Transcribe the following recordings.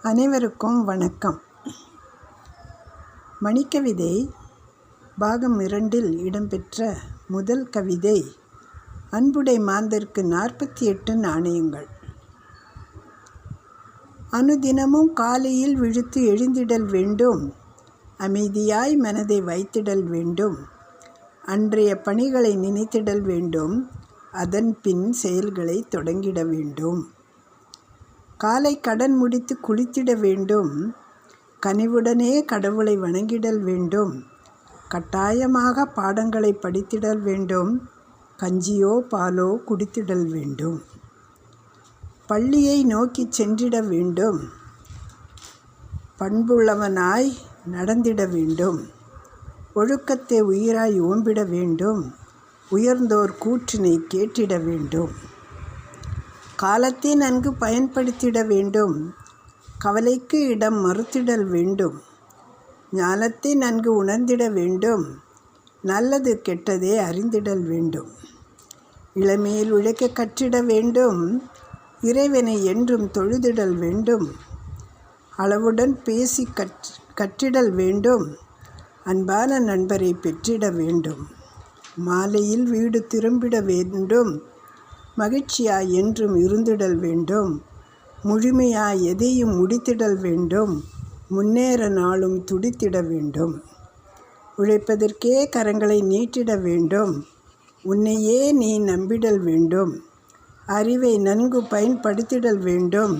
அனைவருக்கும் வணக்கம். மணிக்கவிதை பாகம் 2இல் இடம்பெற்ற முதல் கவிதை அன்புடை மாந்தர்க்கு 48 நாணயங்கள். அனுதினமும் காலையில் விழித்து எழுந்திடல் வேண்டும், அமைதியாய் மனதை வைத்திடல் வேண்டும், அன்றைய பணிகளை நினைத்திடல் வேண்டும், அதன் பின் செயல்களை தொடங்கிட வேண்டும். காலை கடன் முடித்து குளித்திட வேண்டும், கனிவுடனே கடவுளை வணங்கிடல் வேண்டும், கட்டாயமாக பாடங்களை படித்திடல் வேண்டும், கஞ்சியோ பாலோ குடித்திடல் வேண்டும், பள்ளியை நோக்கி சென்றிட வேண்டும், பண்புள்ளவனாய் நடந்திட வேண்டும், ஒழுக்கத்தை உயிராய் ஓம்பிட வேண்டும், உயர்ந்தோர் கூற்றினை கேட்டிட வேண்டும், காலத்தை நன்கு பயன்படுத்திட வேண்டும், கவலைக்கு இடம் மறுத்திடல் வேண்டும், ஞானத்தை நன்கு உணர்ந்திட வேண்டும், நல்லது கெட்டதை அறிந்திடல் வேண்டும், இளமையில் உழைக்க கற்றிட வேண்டும், இறைவனை என்றும் தொழுதிடல் வேண்டும், அளவுடன் பேசி கற்றிடல் வேண்டும், அன்பான நண்பரை பெற்றிட வேண்டும், மாலையில் வீடு திரும்பிட வேண்டும், மகிழ்ச்சியாய் என்றும் இருந்திடல் வேண்டும், முழுமையாய் எதையும் முடித்திடல் வேண்டும், முன்னேற நாளும் துடித்திட வேண்டும், உழைப்பதற்கே கரங்களை நீட்டிட வேண்டும், உன்னையே நீ நம்பிடல் வேண்டும், அறிவை நன்கு பயன்படுத்திடல் வேண்டும்,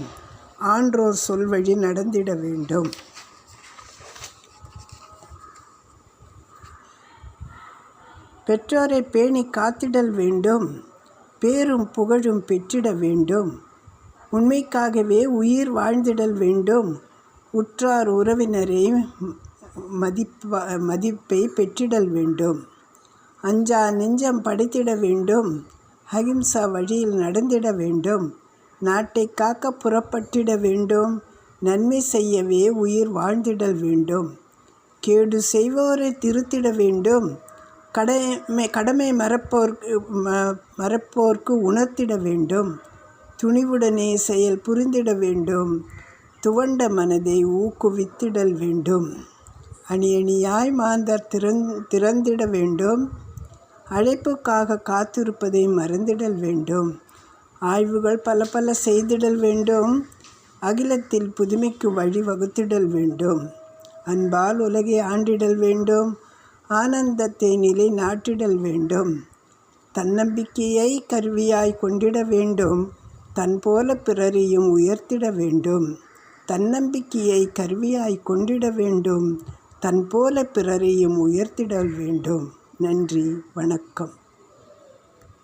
ஆன்றோர் சொல்வழி நடந்திட வேண்டும், பெற்றோரை பேணி காத்திடல் வேண்டும், பேரும் புகழும் பெற்றிட வேண்டும், உண்மைக்காகவே உயிர் வாழ்ந்திடல் வேண்டும், உற்றார் உறவினரை மதிப்பை பெற்றிடல் வேண்டும், அஞ்சா நெஞ்சம் படைத்திட வேண்டும், அகிம்சா வழியில் நடந்திட வேண்டும், நாட்டை காக்க புறப்பட்டிட வேண்டும், நன்மை செய்யவே உயிர் வாழ்ந்திடல் வேண்டும், கேடு செய்வோரை திருத்திட வேண்டும், கடமை மறப்போர்க்கு உணர்த்திட வேண்டும், துணிவுடனே செயல் புரிந்திட வேண்டும், துவண்ட மனதை ஊக்குவித்திடல் வேண்டும், அணியாய் மாந்தர் திறந்திட வேண்டும், அழைப்புக்காக காத்திருப்பதை மறந்திடல் வேண்டும், ஆய்வுகள் பல செய்திடல் வேண்டும், அகிலத்தில் புதுமைக்கு வழி வகுத்திடல் வேண்டும், அன்பால் உலகை ஆண்டிடல் வேண்டும், ஆனந்தத்தை நிலை நாட்டிடல் வேண்டும், தன்னம்பிக்கையை கருவியாய் கொண்டிட வேண்டும், தன்போல பிறரையும் உயர்த்திட வேண்டும், தன்னம்பிக்கையை கருவியாய் கொண்டிட வேண்டும், தன்போல பிறரையும் உயர்த்திட வேண்டும். நன்றி, வணக்கம்.